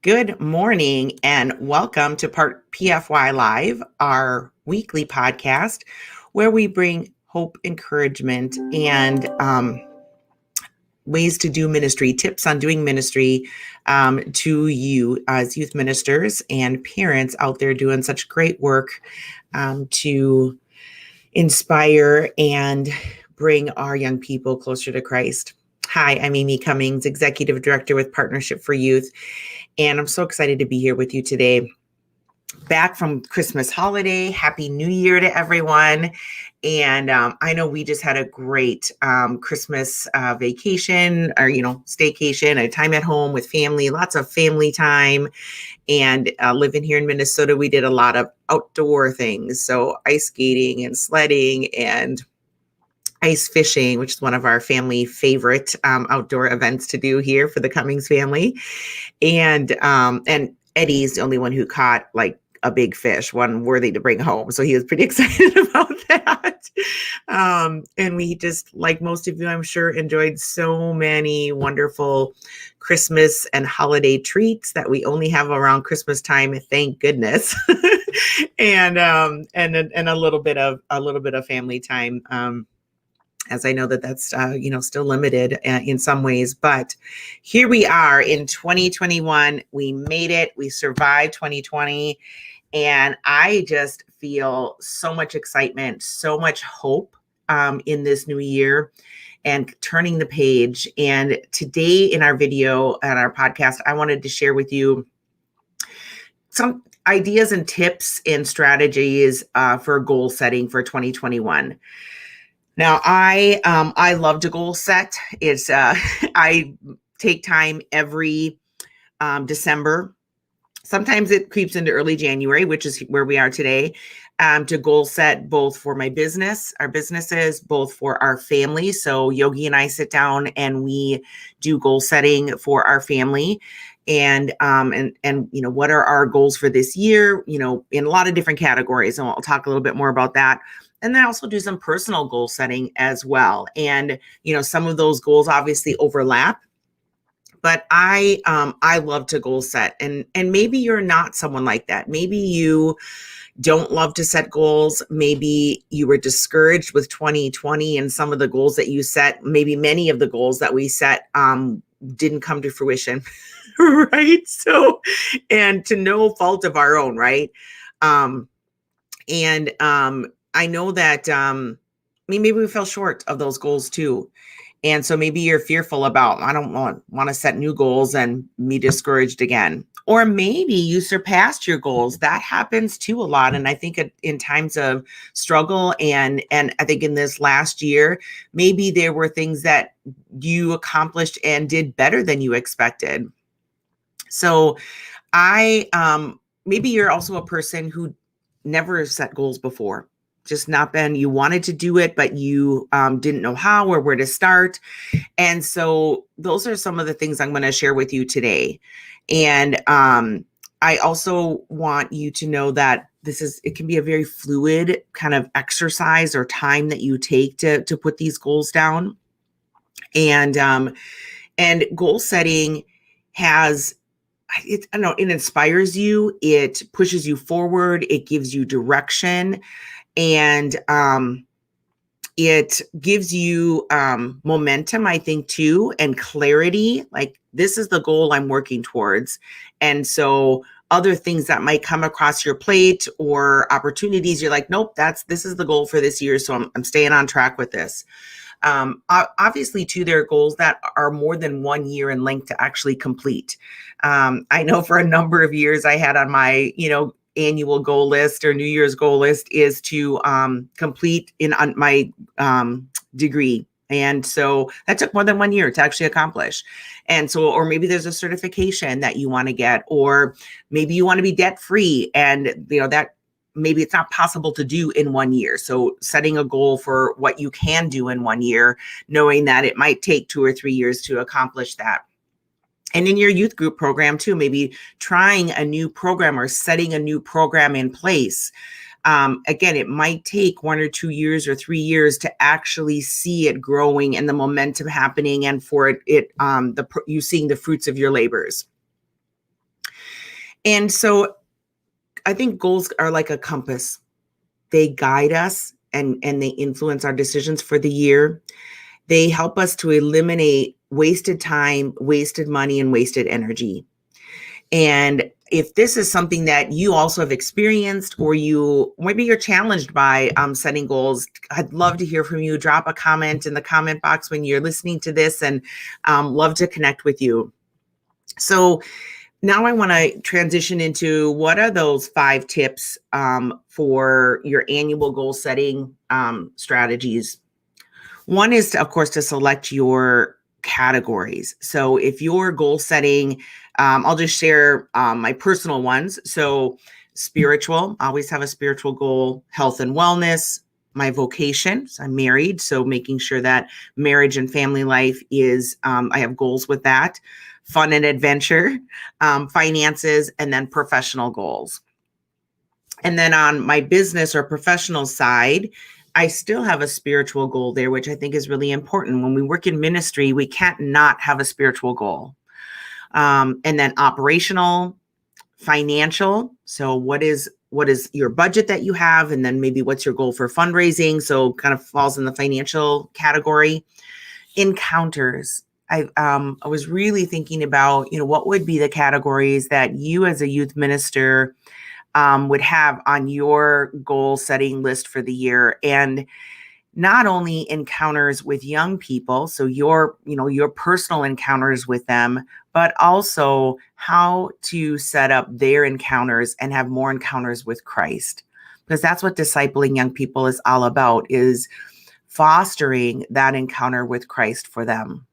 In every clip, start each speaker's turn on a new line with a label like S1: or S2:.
S1: Good morning and welcome to Part PFY Live, our weekly podcast where we bring hope, encouragement, and ways to do ministry, tips on doing ministry to you as youth ministers and parents out there doing such great work to inspire and bring our young people closer to Christ. Hi, I'm Amy Cummings, Executive Director with Partnership for Youth, and I'm so excited to be here with you today. Back from Christmas holiday. Happy New Year to everyone. And I know we just had a great Christmas vacation or, staycation, a time at home with family, lots of family time. And living here in Minnesota, we did a lot of outdoor things. So ice skating and sledding and ice fishing, which is one of our family favorite outdoor events to do here for the Cummings family. And Eddie's the only one who caught like a big fish, one worthy to bring home. So he was pretty excited about that. And we just, like most of you, I'm sure, enjoyed so many wonderful Christmas and holiday treats that we only have around Christmas time. Thank goodness. and a little bit of family time. As I know that's, still limited in some ways, but here we are in 2021. We made it. We survived 2020. And I just feel so much excitement, so much hope in this new year and turning the page. And today in our video and our podcast, I wanted to share with you some ideas and tips and strategies for goal setting for 2021. Now, I love to goal set. It's I take time every December. Sometimes it creeps into early January, which is where we are today, to goal set both for my business, our businesses, both for our family. So Yogi and I sit down and we do goal setting for our family. And what are our goals for this year, in a lot of different categories. And I'll talk a little bit more about that. And then I also do some personal goal setting as well. And, some of those goals obviously overlap. But I love to goal set, and maybe you're not someone like that. Maybe you don't love to set goals. Maybe you were discouraged with 2020 and some of the goals that you set. Maybe many of the goals that we set didn't come to fruition, right? So, and to no fault of our own, right? I know that maybe we fell short of those goals too. And so maybe you're fearful about, I don't want to set new goals and be discouraged again. Or maybe you surpassed your goals. That happens too a lot. And I think in times of struggle and I think in this last year, maybe there were things that you accomplished and did better than you expected. So maybe you're also a person who never set goals before. Just not been, you wanted to do it, but you didn't know how or where to start. And so those are some of the things I'm going to share with you today. And I also want you to know that it can be a very fluid kind of exercise or time that you take to put these goals down. And goal setting it inspires you. It pushes you forward. It gives you direction. And it gives you momentum, I think, too, and clarity. Like, this is the goal I'm working towards. And so other things that might come across your plate or opportunities, you're like, nope, this is the goal for this year. So I'm staying on track with this. Obviously, too, there are goals that are more than 1 year in length to actually complete. I know for a number of years I had on my, annual goal list or New Year's goal list is to complete on my degree. And so that took more than 1 year to actually accomplish. And so, or maybe there's a certification that you want to get, or maybe you want to be debt free, and that maybe it's not possible to do in 1 year. So setting a goal for what you can do in 1 year, knowing that it might take 2 or 3 years to accomplish that. And in your youth group program too, maybe trying a new program or setting a new program in place. Again, it might take 1 or 2 years or 3 years to actually see it growing and the momentum happening, and for you seeing the fruits of your labors. And so I think goals are like a compass. They guide us and they influence our decisions for the year. They help us to eliminate wasted time, wasted money, and wasted energy. And if this is something that you also have experienced, or maybe you're challenged by setting goals, I'd love to hear from you. Drop a comment in the comment box when you're listening to this, and love to connect with you. So now I want to transition into what are those 5 tips for your annual goal setting strategies. One is, of course, to select your categories. So if you're goal setting, I'll just share my personal ones. So spiritual, I always have a spiritual goal. Health and wellness, my vocation. So I'm married, so making sure that marriage and family life is, I have goals with that. Fun and adventure, finances, and then professional goals. And then on my business or professional side, I still have a spiritual goal there, which I think is really important. When we work in ministry, we can't not have a spiritual goal. And then operational, financial. So what is your budget that you have? And then maybe what's your goal for fundraising? So kind of falls in the financial category. Encounters. I was really thinking about, what would be the categories that you as a youth minister would have on your goal setting list for the year. And not only encounters with young people, so your personal encounters with them, but also how to set up their encounters and have more encounters with Christ. Because that's what discipling young people is all about, is fostering that encounter with Christ for them.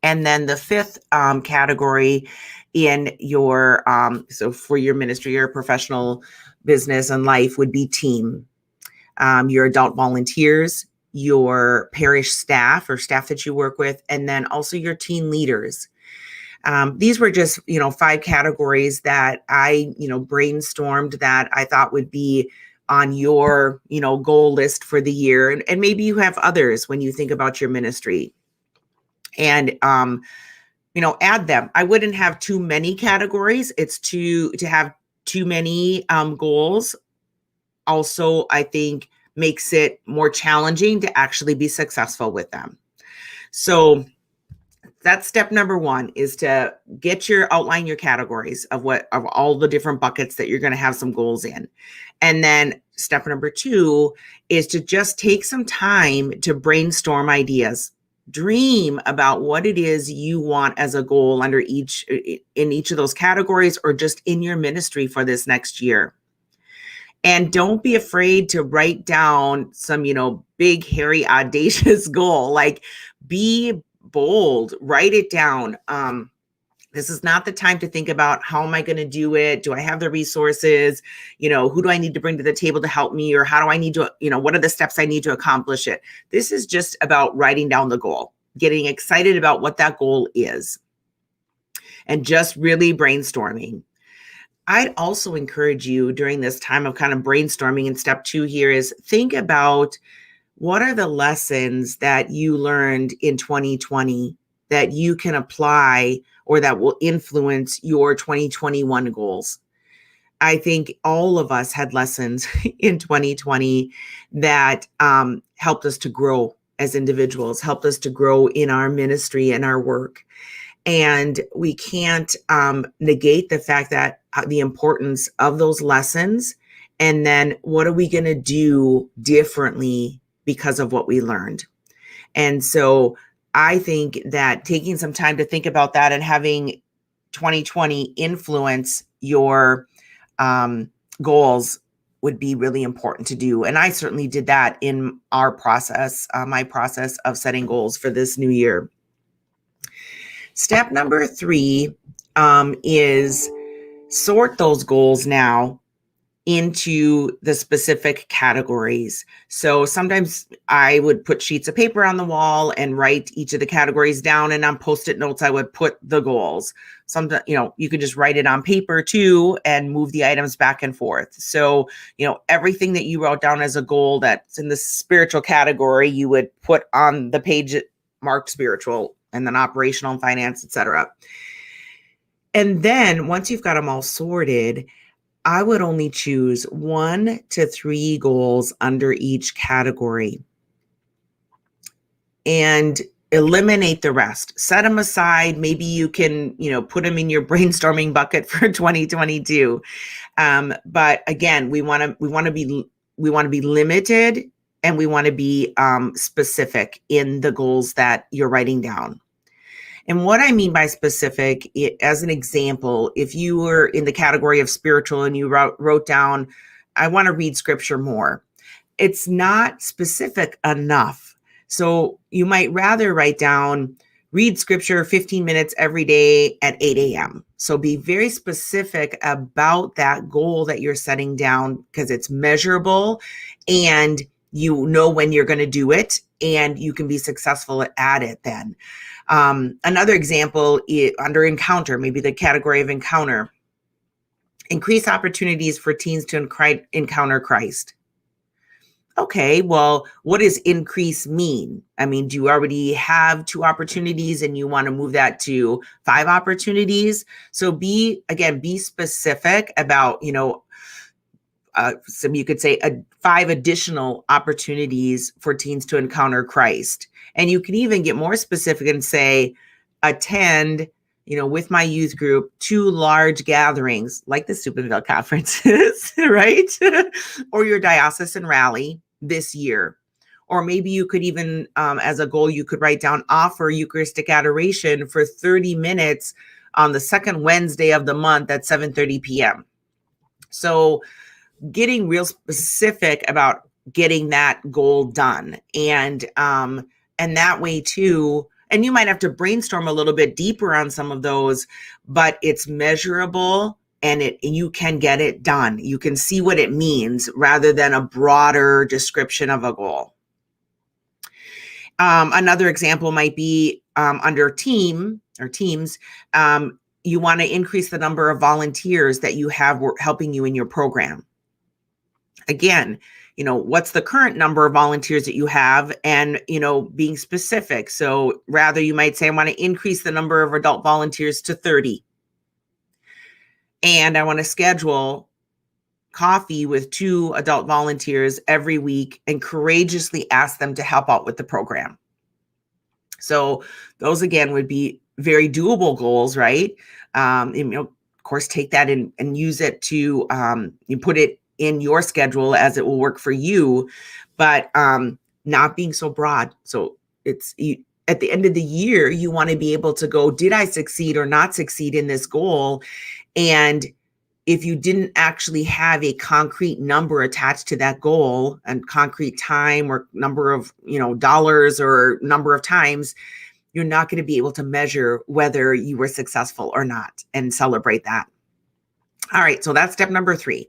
S1: And then the 5th category in your, so for your ministry, your professional business and life would be team. Your adult volunteers, your parish staff or staff that you work with, and then also your teen leaders. These were just, 5 categories that I, brainstormed that I thought would be on your, goal list for the year. And maybe you have others when you think about your ministry. And, add them. I wouldn't have too many categories. It's to have too many goals. Also, I think makes it more challenging to actually be successful with them. So that's step number 1, is to outline your categories of all the different buckets that you're going to have some goals in. And then step number 2 is to just take some time to brainstorm ideas. Dream about what it is you want as a goal in each of those categories, or just in your ministry for this next year. And don't be afraid to write down some, big, hairy, audacious goal. Like, be bold, write it down. This is not the time to think about, how am I going to do it? Do I have the resources? Who do I need to bring to the table to help me? Or how do I need to, what are the steps I need to accomplish it? This is just about writing down the goal, getting excited about what that goal is, and just really brainstorming. I'd also encourage you during this time of kind of brainstorming, and step 2 here is think about, what are the lessons that you learned in 2020 that you can apply or that will influence your 2021 goals. I think all of us had lessons in 2020 that helped us to grow as individuals, helped us to grow in our ministry and our work. And we can't negate the fact that the importance of those lessons. And then what are we going to do differently because of what we learned? And so I think that taking some time to think about that and having 2020 influence your goals would be really important to do. And I certainly did that in our process, my process of setting goals for this new year. Step number 3 is sort those goals now into the specific categories. So sometimes I would put sheets of paper on the wall and write each of the categories down, and on Post-it notes, I would put the goals. Sometimes, you could just write it on paper too and move the items back and forth. So, everything that you wrote down as a goal that's in the spiritual category, you would put on the page marked spiritual, and then operational and finance, etc. And then once you've got them all sorted, I would only choose 1 to 3 goals under each category and eliminate the rest. Set them aside. Maybe you can, put them in your brainstorming bucket for 2022. But again, we want to be limited, and we want to be specific in the goals that you're writing down. And what I mean by specific, as an example, if you were in the category of spiritual and you wrote down, I want to read scripture more, it's not specific enough. So you might rather write down, read scripture 15 minutes every day at 8 a.m. So be very specific about that goal that you're setting down, because it's measurable and you know when you're going to do it, and you can be successful at it then. Another example under encounter, maybe the category of encounter, increase opportunities for teens to encounter Christ. Okay, well, what does increase mean? I mean, do you already have 2 opportunities and you want to move that to 5 opportunities? So be specific about, so you could say 5 additional opportunities for teens to encounter Christ. And you can even get more specific and say, attend, with my youth group, 2 large gatherings like the Steubenville conferences, right? Or your diocesan rally this year. Or maybe you could even, as a goal, you could write down, offer Eucharistic adoration for 30 minutes on the second Wednesday of the month at 7:30 p.m. So getting real specific about getting that goal done. And that way too, and you might have to brainstorm a little bit deeper on some of those, but it's measurable and you can get it done. You can see what it means rather than a broader description of a goal. Another example might be under team or teams. You want to increase the number of volunteers that you have helping you in your program. Again, what's the current number of volunteers that you have, and, being specific. So rather you might say, I want to increase the number of adult volunteers to 30. And I want to schedule coffee with 2 adult volunteers every week and courageously ask them to help out with the program. So those, again, would be very doable goals, right? Of course, take that and use it to, you put it in your schedule as it will work for you, but not being so broad. So at the end of the year, you want to be able to go, did I succeed or not succeed in this goal? And if you didn't actually have a concrete number attached to that goal, and concrete time or number of, dollars or number of times, you're not going to be able to measure whether you were successful or not and celebrate that. All right, so that's step number 3.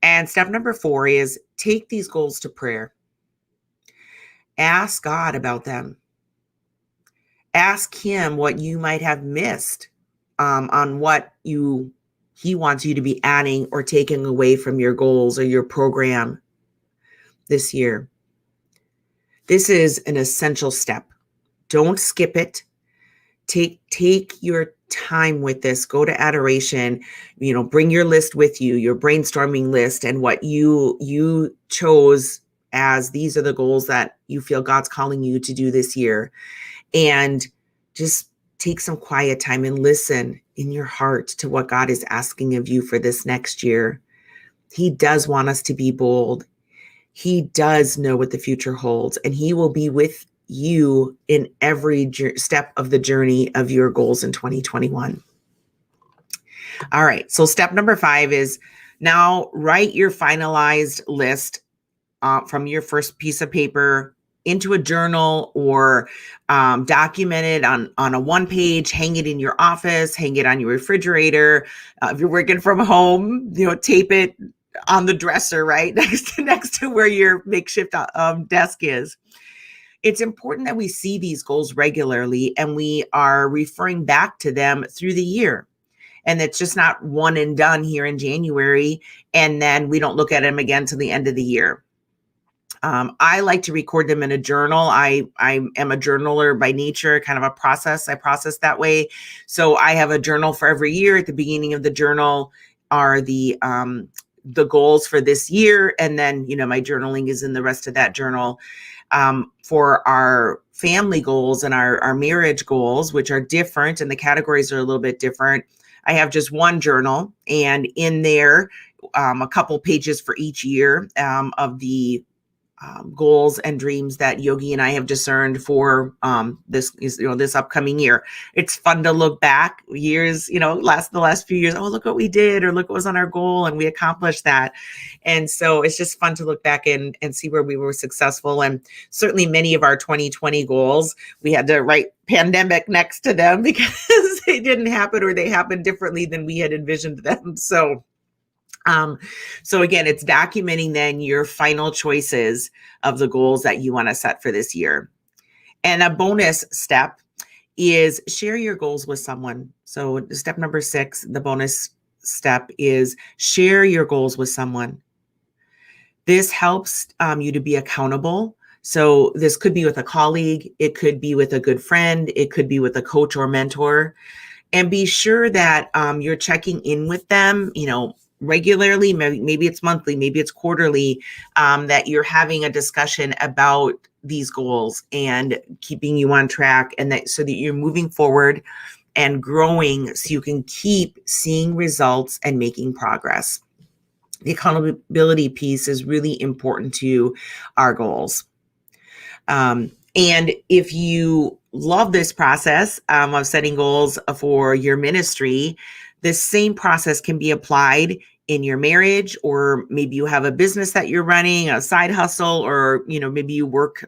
S1: And step number 4 is take these goals to prayer. Ask God about them. Ask Him what you might have missed on what He wants you to be adding or taking away from your goals or your program this year. This is an essential step. Don't skip it. Take your time with this. Go to adoration, bring your list with you, your brainstorming list, and what you chose as these are the goals that you feel God's calling you to do this year. And just take some quiet time and listen in your heart to what God is asking of you for this next year. He does want us to be bold. He does know what the future holds, and He will be with you in every step of the journey of your goals in 2021. All right. So step number 5 is now write your finalized list from your first piece of paper into a journal, or document it on a 1-page, hang it in your office, hang it on your refrigerator. If you're working from home, tape it on the dresser, right? next to where your makeshift desk is. It's important that we see these goals regularly and we are referring back to them through the year. And it's just not one and done here in January, and then we don't look at them again till the end of the year. I like to record them in a journal. I am a journaler by nature, kind of a process. I process that way. So I have a journal for every year. At the beginning of the journal are the goals for this year, and then my journaling is in the rest of that journal. For our family goals and our marriage goals, which are different, and the categories are a little bit different. I have just one journal, and in there, a couple pages for each year of the goals and dreams that Yogi and I have discerned for this upcoming year. It's fun to look back years, the last few years. Oh, look what we did, or look what was on our goal, and we accomplished that. And so it's just fun to look back and see where we were successful. And certainly many of our 2020 goals, we had to write pandemic next to them because they didn't happen, or they happened differently than we had envisioned them. So again, it's documenting then your final choices of the goals that you want to set for this year. And a bonus step is share your goals with someone. So step number 6, the bonus step is share your goals with someone. This helps you to be accountable. So this could be with a colleague, it could be with a good friend, it could be with a coach or mentor. And be sure that you're checking in with them, regularly. Maybe it's monthly, maybe it's quarterly, that you're having a discussion about these goals and keeping you on track, and that so that you're moving forward and growing so you can keep seeing results and making progress. The accountability piece is really important to our goals. And if you love this process of setting goals for your ministry, this same process can be applied in your marriage, or maybe you have a business that you're running, a side hustle, or maybe you work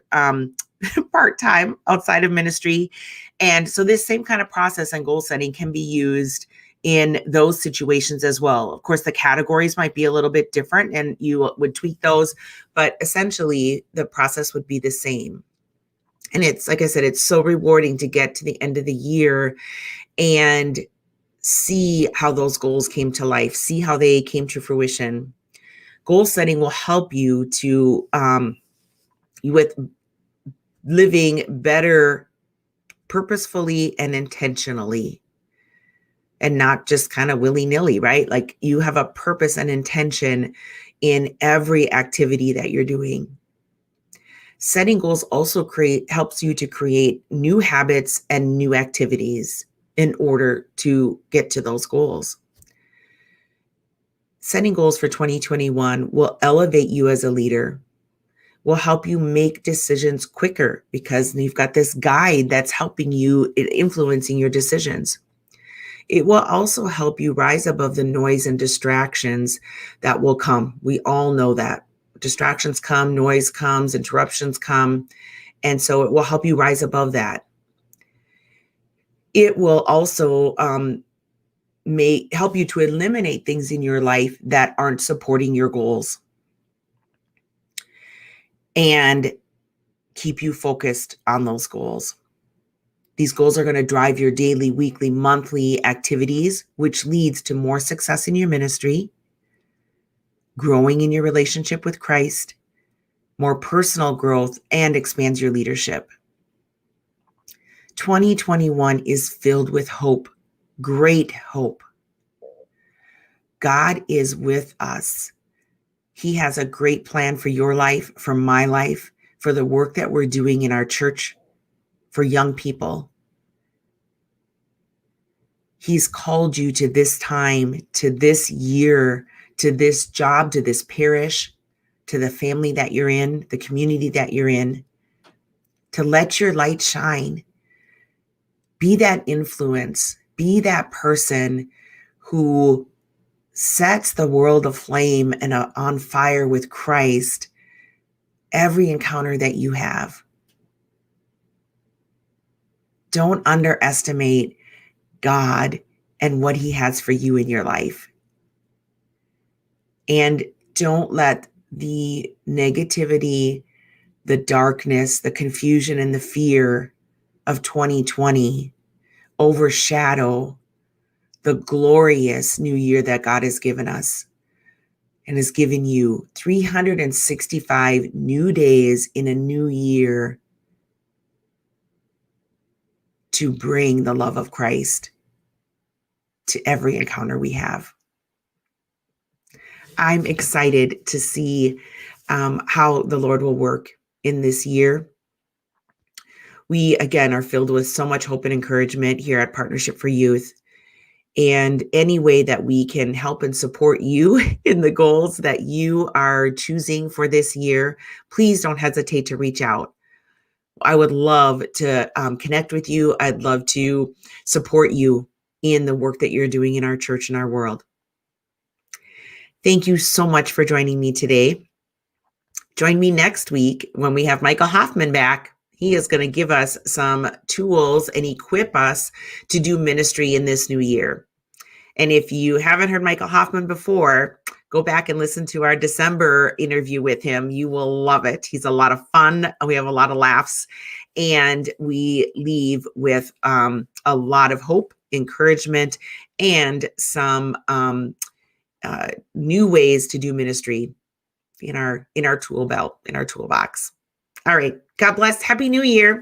S1: part-time outside of ministry. And so this same kind of process and goal setting can be used in those situations as well. Of course, the categories might be a little bit different and you would tweak those, but essentially the process would be the same. And it's, like I said, it's so rewarding to get to the end of the year and see how those goals came to life, see how they came to fruition. Goal setting will help you to with living better purposefully and intentionally, and not just kind of willy-nilly, right? Like you have a purpose and intention in every activity that you're doing. Setting goals also helps you to create new habits and new activities in order to get to those goals. Setting goals for 2021 will elevate you as a leader, will help you make decisions quicker because you've got this guide that's helping you, influencing your decisions. It will also help you rise above the noise and distractions that will come. We all know that. Distractions come, noise comes, interruptions come. And so it will help you rise above that. It will also may help you to eliminate things in your life that aren't supporting your goals and keep you focused on those goals. These goals are going to drive your daily, weekly, monthly activities, which leads to more success in your ministry, growing in your relationship with Christ, more personal growth, and expands your leadership. 2021 is filled with hope, great hope. God is with us. He has a great plan for your life, for my life, for the work that we're doing in our church, for young people. He's called you to this time, to this year, to this job, to this parish, to the family that you're in, the community that you're in, to let your light shine. Be that influence. Be that person who sets the world aflame and on fire with Christ every encounter that you have. Don't underestimate God and what he has for you in your life. And don't let the negativity, the darkness, the confusion, and the fear of 2020 overshadow the glorious new year that God has given us. and has given you 365 new days in a new year to bring the love of Christ to every encounter we have. I'm excited to see how the Lord will work in this year. We, again, are filled with so much hope and encouragement here at Partnership for Youth. And any way that we can help and support you in the goals that you are choosing for this year, please don't hesitate to reach out. I would love to connect with you. I'd love to support you in the work that you're doing in our church and our world. Thank you so much for joining me today. Join me next week when we have Michael Hoffman back. He is going to give us some tools and equip us to do ministry in this new year. And if you haven't heard Michael Hoffman before, go back and listen to our December interview with him. You will love it. He's a lot of fun. We have a lot of laughs, and we leave with a lot of hope, encouragement, and some new ways to do ministry in our tool belt, in our toolbox. All right. God bless. Happy New Year.